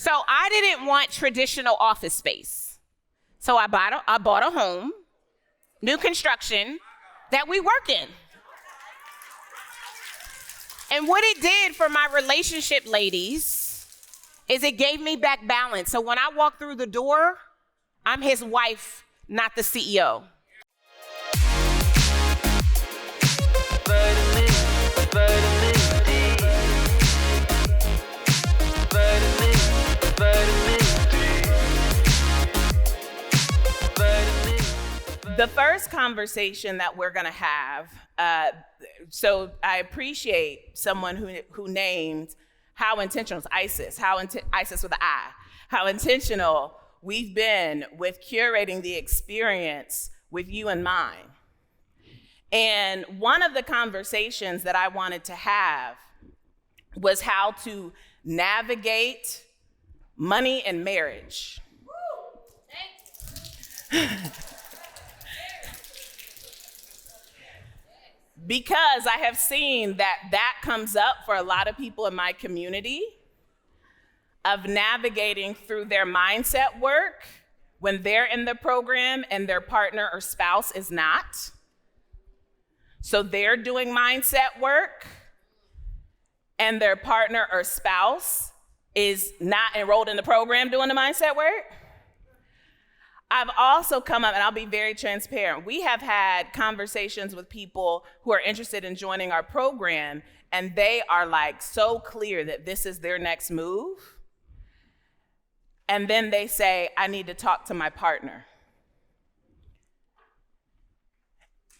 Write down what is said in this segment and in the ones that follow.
So I didn't want traditional office space. So I bought a home, new construction, that we work in. And what it did for my relationship ladies is it gave me back balance. So when I walk through the door, I'm his wife, not the CEO. The first conversation that we're gonna have, so I appreciate someone who named how intentional is ISIS, ISIS with an I, how intentional we've been with curating the experience with you in mind. And one of the conversations that I wanted to have was how to navigate money and marriage. Because I have seen that comes up for a lot of people in my community of navigating through their mindset work when they're in the program and their partner or spouse is not. So they're doing mindset work and their partner or spouse is not enrolled in the program doing the mindset work. I've also come up, and I'll be very transparent, we have had conversations with people who are interested in joining our program, and they are like so clear that this is their next move. And then they say, I need to talk to my partner.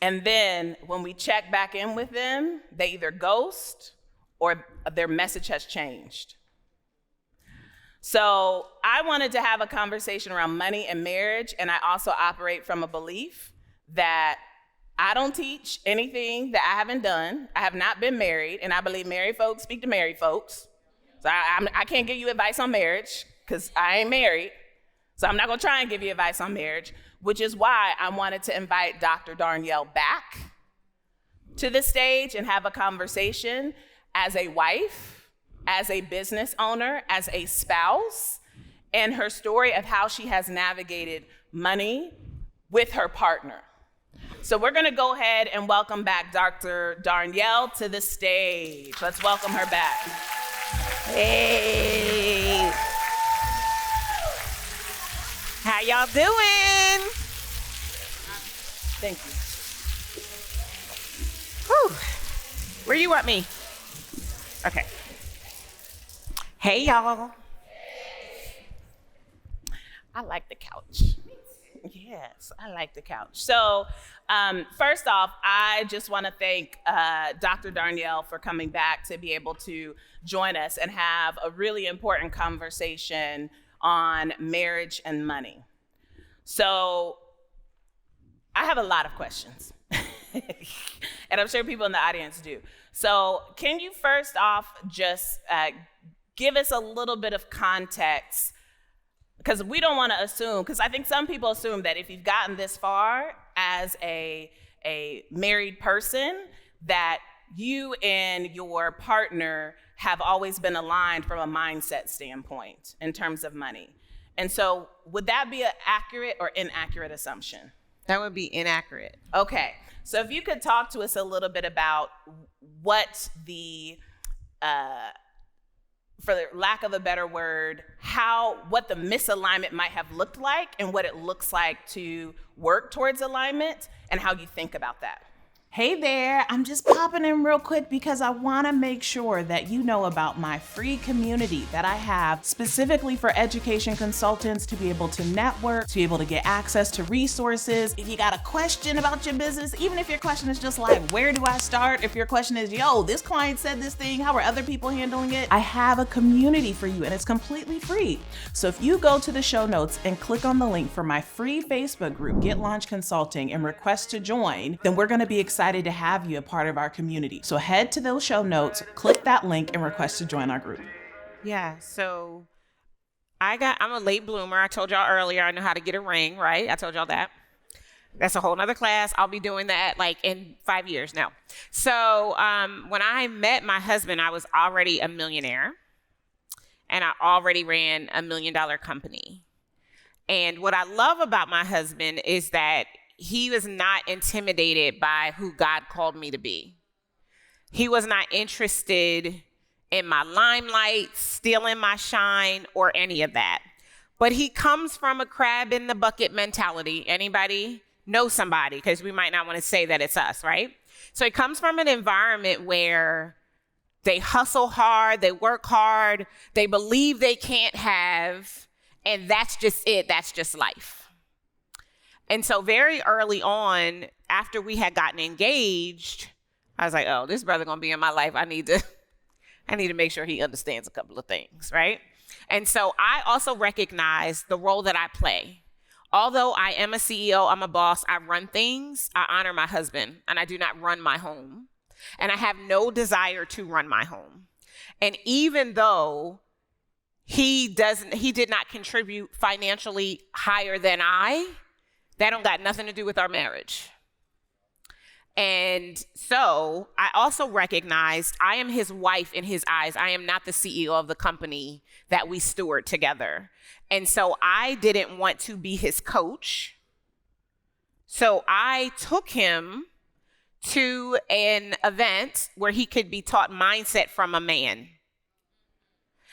And then when we check back in with them, they either ghost or their message has changed. So I wanted to have a conversation around money and marriage, and I also operate from a belief that I don't teach anything that I haven't done. I have not been married, and I believe married folks speak to married folks. So I can't give you advice on marriage because I ain't married. So I'm not gonna try and give you advice on marriage, which is why I wanted to invite Dr. Darnyelle back to the stage and have a conversation as a wife, as a business owner, as a spouse, and her story of how she has navigated money with her partner. So we're gonna go ahead and welcome back Dr. Darnyelle to the stage. Let's welcome her back. Hey. How y'all doing? Thank you. Whew. Where you want me? Okay. Hey, y'all. I like the couch. Yes, I like the couch. So first off, I just want to thank Dr. Darnyelle for coming back to be able to join us and have a really important conversation on marriage and money. So I have a lot of questions, and I'm sure people in the audience do. So can you first off just give us a little bit of context, because we don't want to assume, because I think some people assume that if you've gotten this far as a married person, that you and your partner have always been aligned from a mindset standpoint in terms of money. And so would that be an accurate or inaccurate assumption? That would be inaccurate. Okay, so if you could talk to us a little bit about what the, for the lack of a better word, what the misalignment might have looked like and what it looks like to work towards alignment and how you think about that. Hey there, I'm just popping in real quick because I want to make sure that you know about my free community that I have specifically for education consultants to be able to network, to be able to get access to resources. If you got a question about your business, even if your question is just like, where do I start? If your question is, yo, this client said this thing, how are other people handling it? I have a community for you and it's completely free. So if you go to the show notes and click on the link for my free Facebook group, Get Launch Consulting, and request to join, then we're going to be excited to have you a part of our community. So head to those show notes, click that link, and request to join our group. Yeah, so I'm a late bloomer. I told y'all earlier I know how to get a ring, right? I told y'all that. That's a whole nother class. I'll be doing that like in 5 years now. So when I met my husband, I was already a millionaire. and I already ran $1 million company. And what I love about my husband is that he was not intimidated by who God called me to be. He was not interested in my limelight, stealing my shine, or any of that. But he comes from a crab in the bucket mentality. Anybody know somebody? Because we might not want to say that it's us, right? So he comes from an environment where they hustle hard, they work hard, they believe they can't have, and that's just it, that's just life. And so very early on, after we had gotten engaged, I was like, oh, this brother gonna be in my life. I need to make sure he understands a couple of things, right? And so I also recognize the role that I play. Although I am a CEO, I'm a boss, I run things, I honor my husband, and I do not run my home. And I have no desire to run my home. And even though he did not contribute financially higher than that don't got nothing to do with our marriage. And so I also recognized I am his wife in his eyes. I am not the CEO of the company that we steward together. And so I didn't want to be his coach. So I took him to an event where he could be taught mindset from a man,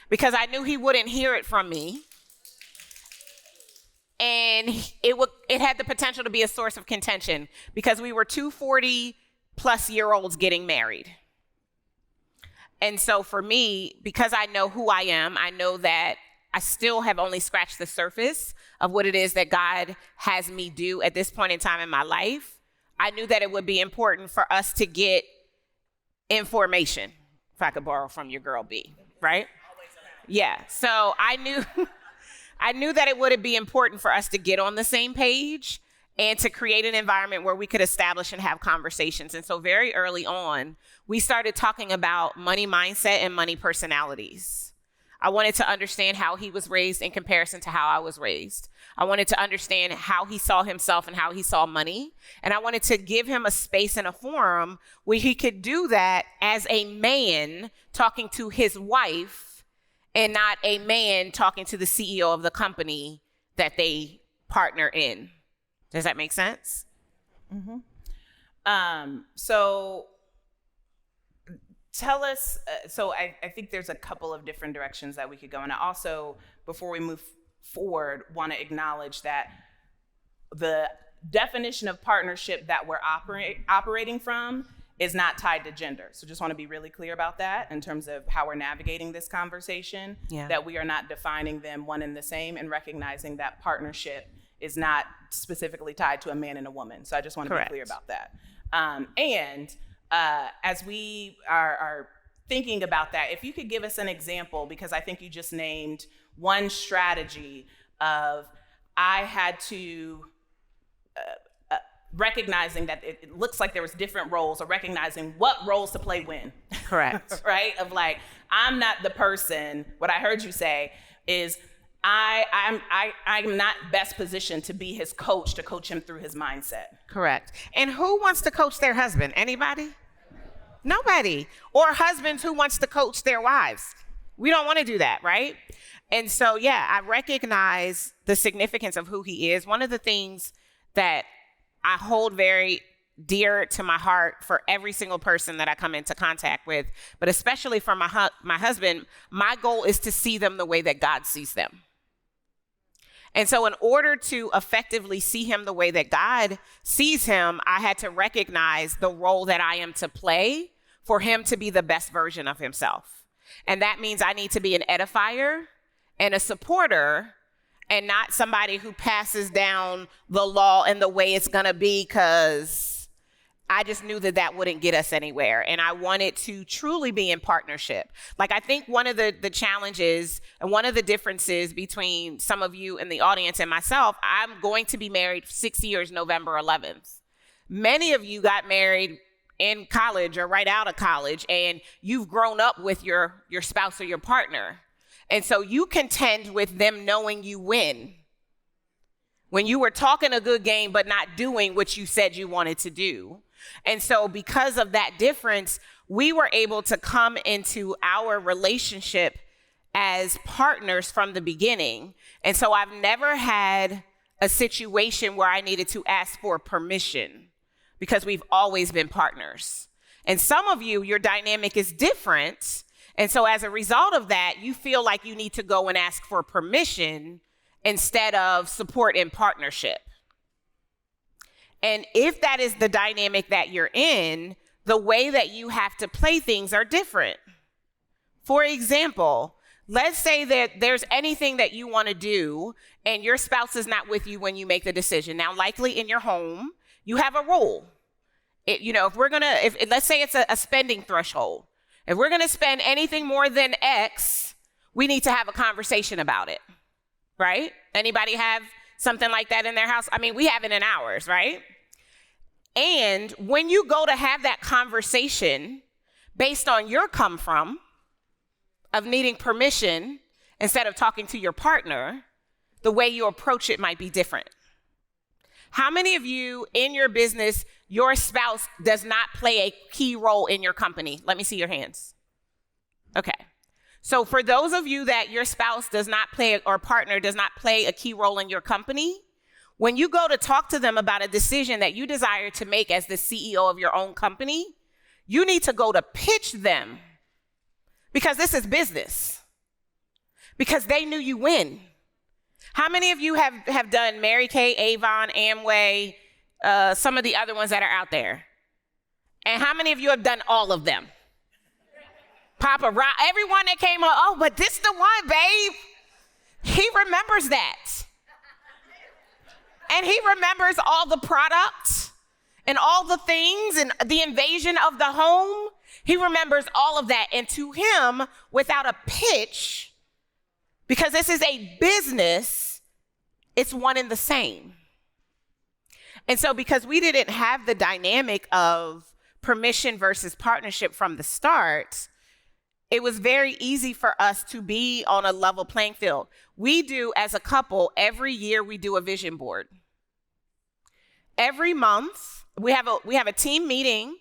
because I knew he wouldn't hear it from me. And it had the potential to be a source of contention because we were two 40-plus-year-olds getting married. And so for me, because I know who I am, I know that I still have only scratched the surface of what it is that God has me do at this point in time in my life. I knew that it would be important for us to get information, if I could borrow from your girl B, right? Yeah, so I knew that it would be important for us to get on the same page and to create an environment where we could establish and have conversations. And so very early on, we started talking about money mindset and money personalities. I wanted to understand how he was raised in comparison to how I was raised. I wanted to understand how he saw himself and how he saw money. And I wanted to give him a space and a forum where he could do that as a man talking to his wife and not a man talking to the CEO of the company that they partner in. Does that make sense? Mm-hmm. So tell us, I think there's a couple of different directions that we could go. And I also, before we move forward, want to acknowledge that the definition of partnership that we're operating from is not tied to gender. So just want to be really clear about that in terms of how we're navigating this conversation, that we are not defining them one and the same, and recognizing that partnership is not specifically tied to a man and a woman. So I just want to be clear about that. As we are thinking about that, if you could give us an example, because I think you just named one strategy of I had to recognizing that it looks like there was different roles, or recognizing what roles to play when. Correct. Right? Of like, I'm not the person, what I heard you say is I'm not best positioned to be his coach, to coach him through his mindset. Correct. And who wants to coach their husband? Anybody? Nobody. Or husbands who wants to coach their wives. We don't want to do that, right? And so, I recognize the significance of who he is. One of the things that I hold very dear to my heart for every single person that I come into contact with, but especially for my husband, my goal is to see them the way that God sees them. And so in order to effectively see him the way that God sees him, I had to recognize the role that I am to play for him to be the best version of himself. And that means I need to be an edifier and a supporter, and not somebody who passes down the law and the way it's gonna be, because I just knew that wouldn't get us anywhere. And I wanted to truly be in partnership. Like, I think one of the challenges and one of the differences between some of you in the audience and myself, I'm going to be married 6 years, November 11th. Many of you got married in college or right out of college, and you've grown up with your spouse or your partner. And so you contend with them knowing you win when you were talking a good game but not doing what you said you wanted to do. And so because of that difference, we were able to come into our relationship as partners from the beginning. And so I've never had a situation where I needed to ask for permission because we've always been partners. And some of you, your dynamic is different. And so as a result of that, you feel like you need to go and ask for permission instead of support and partnership. And if that is the dynamic that you're in, the way that you have to play things are different. For example, let's say that there's anything that you want to do and your spouse is not with you when you make the decision. Now, likely in your home, you have a rule. If let's say it's a spending threshold. If we're going to spend anything more than X, we need to have a conversation about it, right? Anybody have something like that in their house? I mean, we have it in ours, right? And when you go to have that conversation based on your come from of needing permission instead of talking to your partner, the way you approach it might be different. How many of you in your business, your spouse does not play a key role in your company? Let me see your hands. Okay. So for those of you that your spouse does not play or partner does not play a key role in your company, when you go to talk to them about a decision that you desire to make as the CEO of your own company, you need to go to pitch them because this is business. Because they knew you win. How many of you have done Mary Kay, Avon, Amway, some of the other ones that are out there? And how many of you have done all of them? Papa Rock, everyone that came on, oh, but this the one, babe. He remembers that. And he remembers all the products and all the things and the invasion of the home. He remembers all of that. And to him, without a pitch, because this is a business, it's one and the same. And so because we didn't have the dynamic of permission versus partnership from the start, it was very easy for us to be on a level playing field. We do, as a couple, every year we do a vision board. Every month, we have a team meeting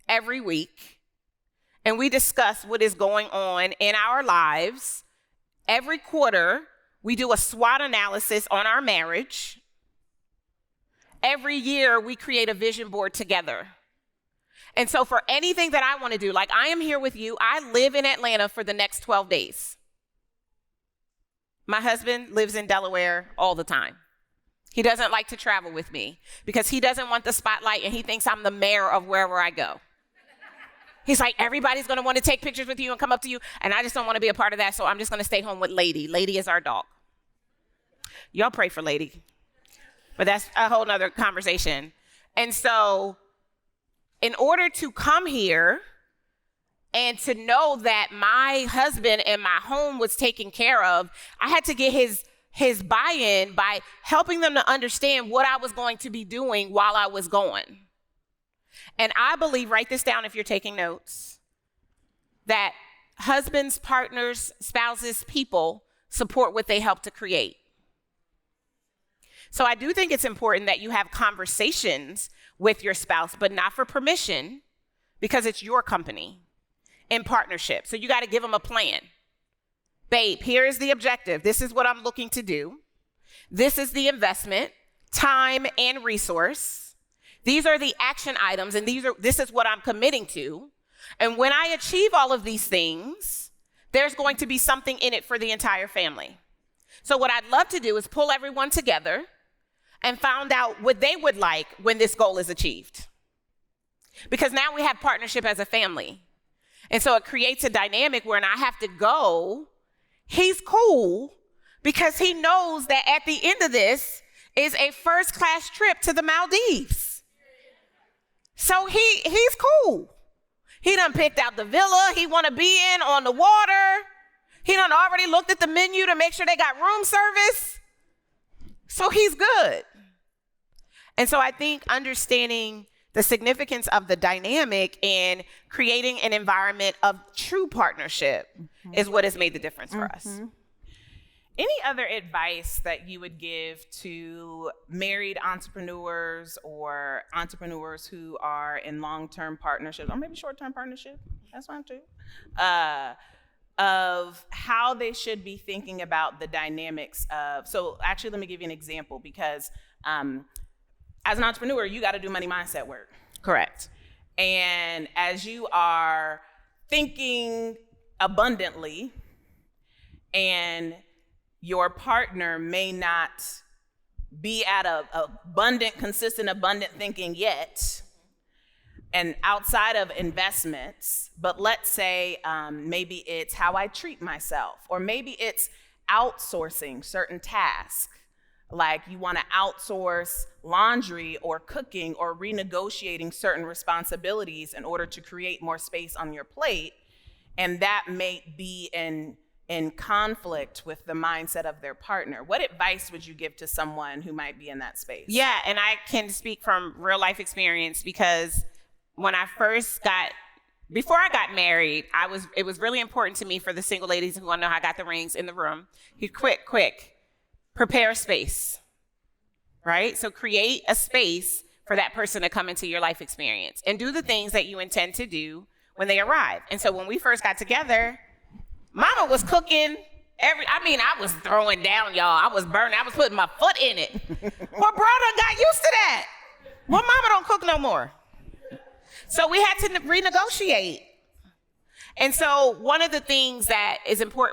every week, and we discuss what is going on in our lives. Every quarter, we do a SWOT analysis on our marriage. Every year, we create a vision board together. And so for anything that I want to do, like I am here with you, I live in Atlanta for the next 12 days. My husband lives in Delaware all the time. He doesn't like to travel with me because he doesn't want the spotlight and he thinks I'm the mayor of wherever I go. He's like, everybody's going to want to take pictures with you and come up to you, and I just don't want to be a part of that, so I'm just going to stay home with Lady. Lady is our dog. Y'all pray for Lady. But that's a whole nother conversation. And so in order to come here and to know that my husband and my home was taken care of, I had to get his buy-in by helping them to understand what I was going to be doing while I was going. And I believe, write this down if you're taking notes, that husbands, partners, spouses, people support what they help to create. So I do think it's important that you have conversations with your spouse, but not for permission, because it's your company in partnership. So you got to give them a plan. Babe, here is the objective. This is what I'm looking to do. This is the investment, time, and resource. These are the action items, and this is what I'm committing to. And when I achieve all of these things, there's going to be something in it for the entire family. So what I'd love to do is pull everyone together and find out what they would like when this goal is achieved. Because now we have partnership as a family. And so it creates a dynamic where when I have to go, he's cool because he knows that at the end of this is a first-class trip to the Maldives. So he's cool. He done picked out the villa he want to be in on the water. He done already looked at the menu to make sure they got room service. So he's good. And so I think understanding the significance of the dynamic and creating an environment of true partnership is what has made the difference for us. Any other advice that you would give to married entrepreneurs or entrepreneurs who are in long-term partnerships, or maybe short-term partnership? That's fine too. of how they should be thinking about the dynamics of, so actually let me give you an example, because as an entrepreneur, you got to do money mindset work. Correct. And as you are thinking abundantly, and your partner may not be at a consistent, abundant thinking yet, and outside of investments, but let's say maybe it's how I treat myself, or maybe it's outsourcing certain tasks, like you want to outsource laundry or cooking or renegotiating certain responsibilities in order to create more space on your plate, and that may be in conflict with the mindset of their partner. What advice would you give to someone who might be in that space? Yeah, and I can speak from real life experience, because when I before I got married, it was really important to me, for the single ladies who want to know how I got the rings in the room. Quick, prepare a space, right? So create a space for that person to come into your life experience and do the things that you intend to do when they arrive. And so when we first got together, Mama was cooking I was throwing down, y'all. I was burning. I was putting my foot in it. Well, brother got used to that. Well, Mama don't cook no more. So we had to renegotiate. And so one of the things that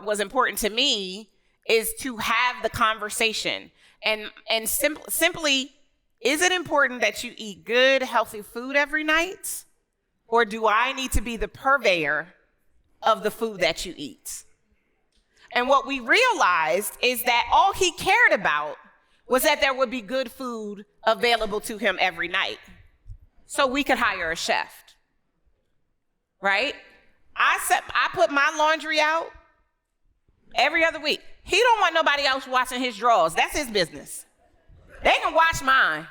was important to me is to have the conversation. And simply, is it important that you eat good, healthy food every night? Or do I need to be the purveyor of the food that you eat? And what we realized is that all he cared about was that there would be good food available to him every night, so we could hire a chef, right? I put my laundry out every other week. He don't want nobody else washing his drawers. That's his business. They can wash mine.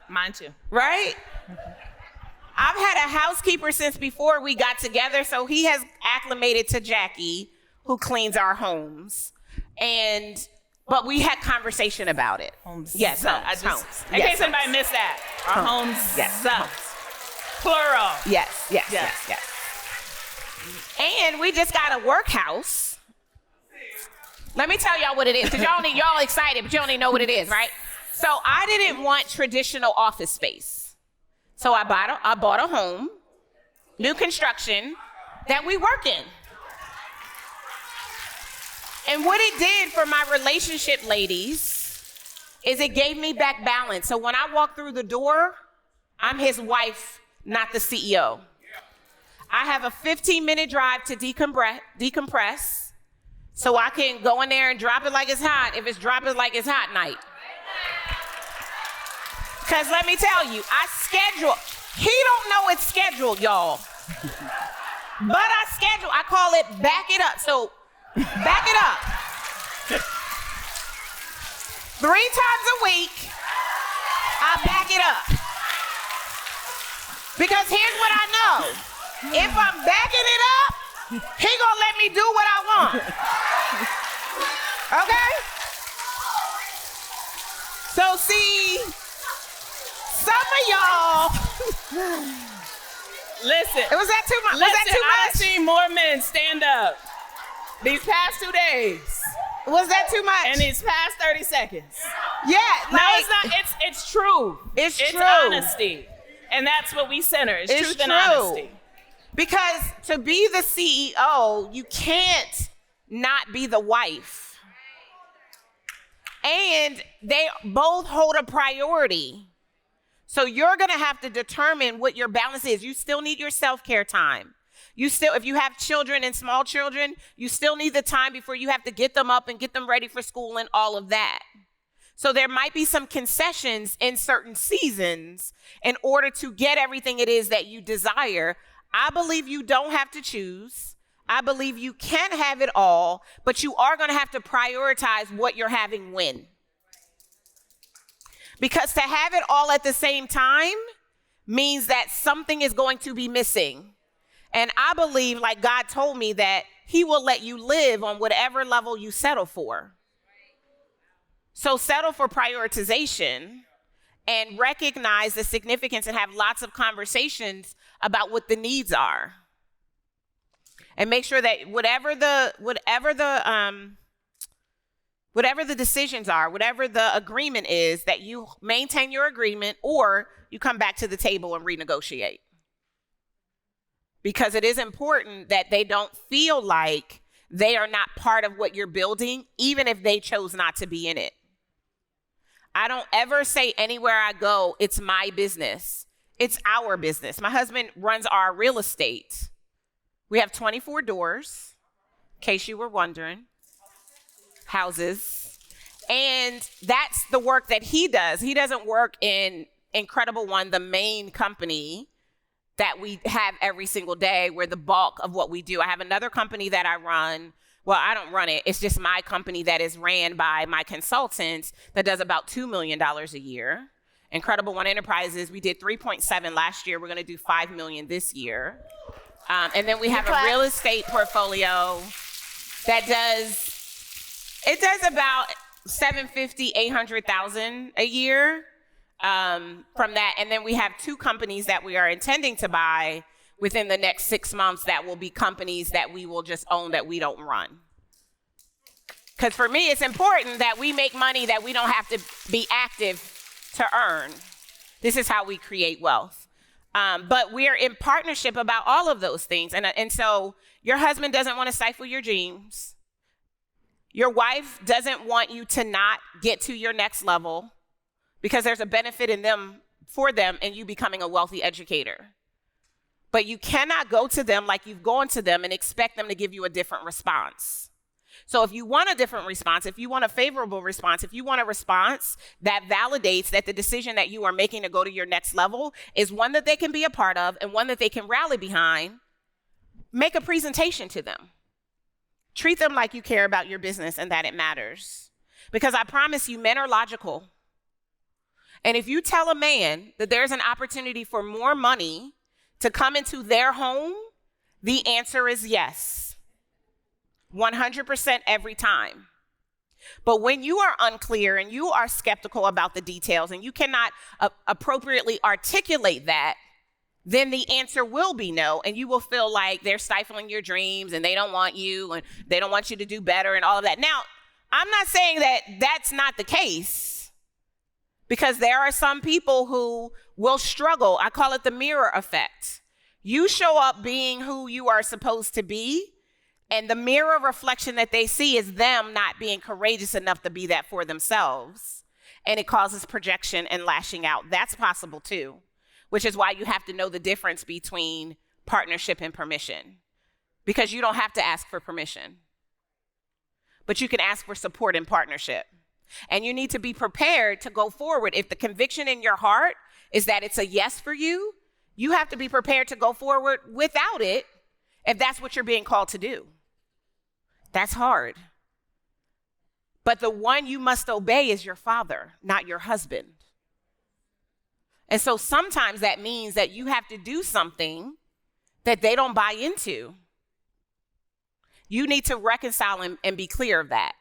Mine too. Right? I've had a housekeeper since before we got together, so he has acclimated to Jackie, who cleans our homes. But we had conversation about it. Homes. Yes, homes. In case anybody missed that. Our homes. Yes. Homes. Plural. Yes. And we just got a workhouse. Let me tell y'all what it is, because y'all excited, but you don't even know what it is, right? So I didn't want traditional office space. So I bought a home, new construction, that we work in. And what it did for my relationship ladies is it gave me back balance. So when I walk through the door, I'm his wife, not the CEO. I have a 15-minute drive to decompress, so I can go in there and drop it like it's hot if it's dropping like it's hot night. Because let me tell you, he don't know it's scheduled, y'all. But I call it back it up. So back it up. 3 times a week, I back it up. Because here's what I know. If I'm backing it up, he gonna let me do what I want. Okay? So see, some of y'all. Listen. Was that too much? I've seen more men stand up these past 2 days. Was that too much? And these past 30 seconds. Yeah. No, it's not. It's true. It's true. Honesty. And that's what we center. It's truth and honesty. Because to be the CEO, you can't not be the wife. And they both hold a priority. So you're going to have to determine what your balance is. You still need your self-care time. If you have children and small children, you still need the time before you have to get them up and get them ready for school and all of that. So there might be some concessions in certain seasons in order to get everything it is that you desire. I believe you don't have to choose. I believe you can have it all, but you are going to have to prioritize what you're having when. Because to have it all at the same time means that something is going to be missing. And I believe, like God told me, that he will let you live on whatever level you settle for. So settle for prioritization and recognize the significance and have lots of conversations about what the needs are. and make sure that whatever the decisions are, whatever the agreement is, that you maintain your agreement or you come back to the table and renegotiate. Because it is important that they don't feel like they are not part of what you're building, even if they chose not to be in it. I don't ever say anywhere I go, it's my business. It's our business. My husband runs our real estate. We have 24 doors, in case you were wondering, houses. And that's the work that he does. He doesn't work in Incredible One, the main company that we have every single day, where the bulk of what we do. I have another company that I run. Well, I don't run it. It's just my company that is ran by my consultants that does about $2 million a year. Incredible One Enterprises, we did 3.7 last year. We're going to do 5 million this year. And then we have a real estate portfolio that does about 750, 800,000 a year from that. And then we have 2 companies that we are intending to buy within the next 6 months that will be companies that we will just own, that we don't run. Because for me, it's important that we make money that we don't have to be active to earn. This is how we create wealth. But we're in partnership about all of those things. And so your husband doesn't want to stifle your dreams. Your wife doesn't want you to not get to your next level, because there's a benefit in them for them and you becoming a wealthy educator. But you cannot go to them like you've gone to them and expect them to give you a different response. So if you want a different response, if you want a favorable response, if you want a response that validates that the decision that you are making to go to your next level is one that they can be a part of and one that they can rally behind, make a presentation to them. Treat them like you care about your business and that it matters. Because I promise you, men are logical. And if you tell a man that there's an opportunity for more money to come into their home, the answer is yes. 100% every time. But when you are unclear and you are skeptical about the details and you cannot appropriately articulate that, then the answer will be no, and you will feel like they're stifling your dreams and they don't want you and they don't want you to do better and all of that. Now, I'm not saying that that's not the case, because there are some people who will struggle. I call it the mirror effect. You show up being who you are supposed to be, and the mirror reflection that they see is them not being courageous enough to be that for themselves. And it causes projection and lashing out. That's possible too, which is why you have to know the difference between partnership and permission. Because you don't have to ask for permission, but you can ask for support and partnership. And you need to be prepared to go forward. If the conviction in your heart is that it's a yes for you, you have to be prepared to go forward without it if that's what you're being called to do. That's hard. But the one you must obey is your father, not your husband. And so sometimes that means that you have to do something that they don't buy into. You need to reconcile and be clear of that.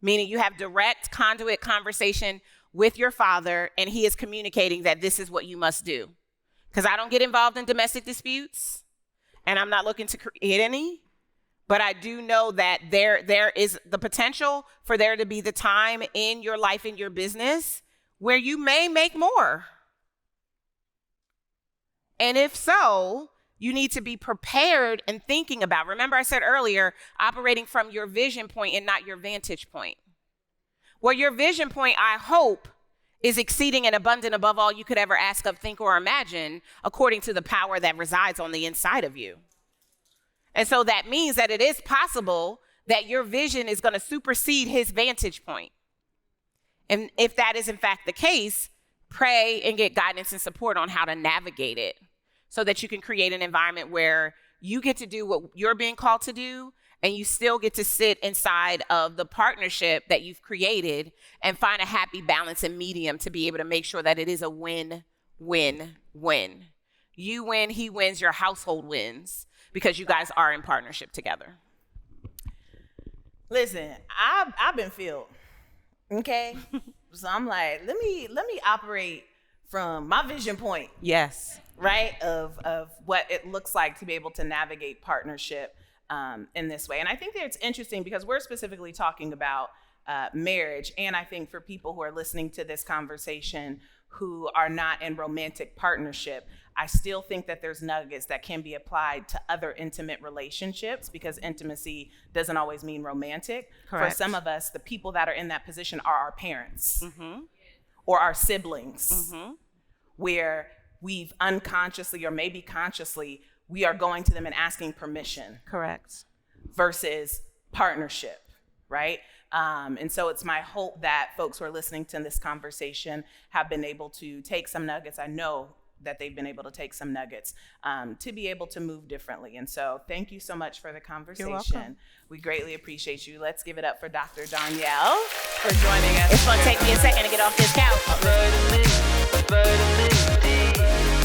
Meaning you have direct conduit conversation with your father, and he is communicating that this is what you must do. Because I don't get involved in domestic disputes, and I'm not looking to create any, but I do know that there is the potential for there to be the time in your life, in your business, where you may make more. And if so, you need to be prepared and thinking about, remember I said earlier, operating from your vision point and not your vantage point. Well, your vision point, I hope, is exceeding and abundant above all you could ever ask of, think, or imagine, according to the power that resides on the inside of you. And so that means that it is possible that your vision is going to supersede his vantage point. And if that is in fact the case, pray and get guidance and support on how to navigate it so that you can create an environment where you get to do what you're being called to do, and you still get to sit inside of the partnership that you've created and find a happy balance and medium to be able to make sure that it is a win-win-win. You win, he wins, your household wins, because you guys are in partnership together. Listen, I've been filled, okay? So I'm like, let me operate from my vision point. Yes. right, of what it looks like to be able to navigate partnership in this way. And I think that it's interesting because we're specifically talking about marriage. And I think for people who are listening to this conversation who are not in romantic partnership, I still think that there's nuggets that can be applied to other intimate relationships, because intimacy doesn't always mean romantic. Correct. For some of us, the people that are in that position are our parents or our siblings, where we've unconsciously or maybe consciously, we are going to them and asking permission. Correct. Versus partnership, right? And so it's my hope that folks who are listening to this conversation have been able to take some nuggets. I know that they've been able to take some nuggets to be able to move differently. And so thank you so much for the conversation. You're welcome. We greatly appreciate you. Let's give it up for Dr. Darnyelle for joining us. It's going to take me a second to get off this couch. Vitamin D.